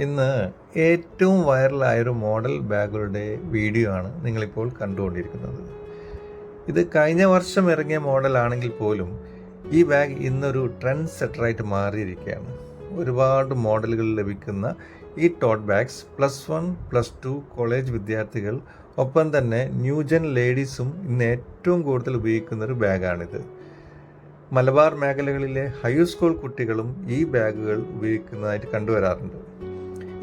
ഇന്ന് ഏറ്റവും വൈറലായൊരു model ബാഗുകളുടെ video ആണ് നിങ്ങളിപ്പോൾ കണ്ടുകൊണ്ടിരിക്കുന്നത്. ഇത് കഴിഞ്ഞ വർഷം ഇറങ്ങിയ മോഡലാണെങ്കിൽ പോലും ഈ ബാഗ് ഇന്നൊരു ട്രെൻഡ് സെറ്ററായിട്ട് മാറിയിരിക്കുകയാണ്. ഒരുപാട് മോഡലുകൾ ലഭിക്കുന്ന ഈ ടോട്ട് ബാഗ്സ് +1, +2 കോളേജ് വിദ്യാർത്ഥികൾ ഒപ്പം തന്നെ ന്യൂജൻ ലേഡീസും ഇന്ന് ഏറ്റവും കൂടുതൽ ഉപയോഗിക്കുന്ന ഒരു ബാഗാണിത്. മലബാർ മേഖലകളിലെ ഹൈസ്കൂൾ കുട്ടികളും ഈ ബാഗുകൾ ഉപയോഗിക്കുന്നതായിട്ട് കണ്ടുവരാറുണ്ട്.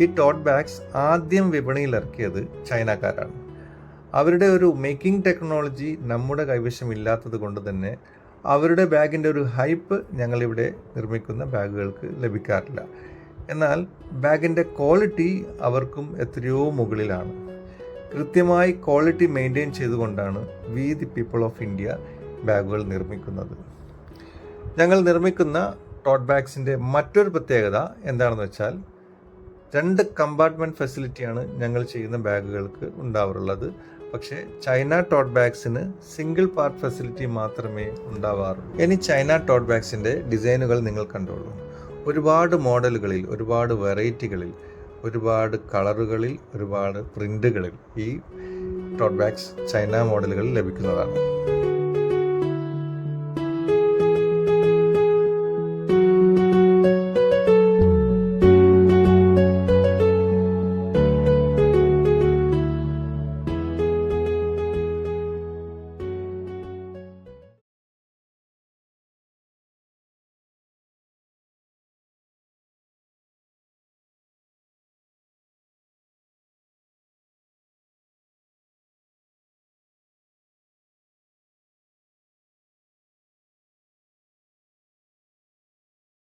ഈ ടോട്ട് ബാഗ്സ് ആദ്യം വിപണിയിൽ ഇറക്കിയത് ചൈനക്കാരാണ്. അവരുടെ ഒരു മേക്കിംഗ് ടെക്നോളജി നമ്മുടെ കൈവശം ഇല്ലാത്തത് കൊണ്ട് തന്നെ അവരുടെ ബാഗിൻ്റെ ഒരു ഹൈപ്പ് ഞങ്ങളിവിടെ നിർമ്മിക്കുന്ന ബാഗുകൾക്ക് ലഭിക്കാറില്ല. എന്നാൽ ബാഗിൻ്റെ ക്വാളിറ്റി അവർക്കും എത്രയോ മുകളിലാണ്. കൃത്യമായി ക്വാളിറ്റി മെയിൻറ്റെയിൻ ചെയ്തുകൊണ്ടാണ് V the people of India ബാഗുകൾ നിർമ്മിക്കുന്നത്. ഞങ്ങൾ നിർമ്മിക്കുന്ന ടോട്ട് ബാഗ്സിൻ്റെ മറ്റൊരു പ്രത്യേകത എന്താണെന്ന് വെച്ചാൽ 2 കമ്പാർട്ട്മെൻറ്റ് ഫെസിലിറ്റിയാണ് ഞങ്ങൾ ചെയ്യുന്ന ബാഗുകൾക്ക് ഉണ്ടാവാറുള്ളത്. പക്ഷേ ചൈന ടോട്ട് ബാഗ്സിന് സിംഗിൾ പാർട്ട് ഫെസിലിറ്റി മാത്രമേ ഉണ്ടാവാറുള്ളൂ. ഇനി ചൈന ടോട്ട് ബാഗ്സിൻ്റെ ഡിസൈനുകൾ നിങ്ങൾ കണ്ടോളൂ. ഒരുപാട് മോഡലുകളിൽ, ഒരുപാട് വെറൈറ്റികളിൽ, ഒരുപാട് കളറുകളിൽ, ഒരുപാട് പ്രിൻ്റുകളിൽ ഈ ടോട്ട് ബാഗ്സ് ചൈന മോഡലുകളിൽ ലഭിക്കുന്നതാണ്.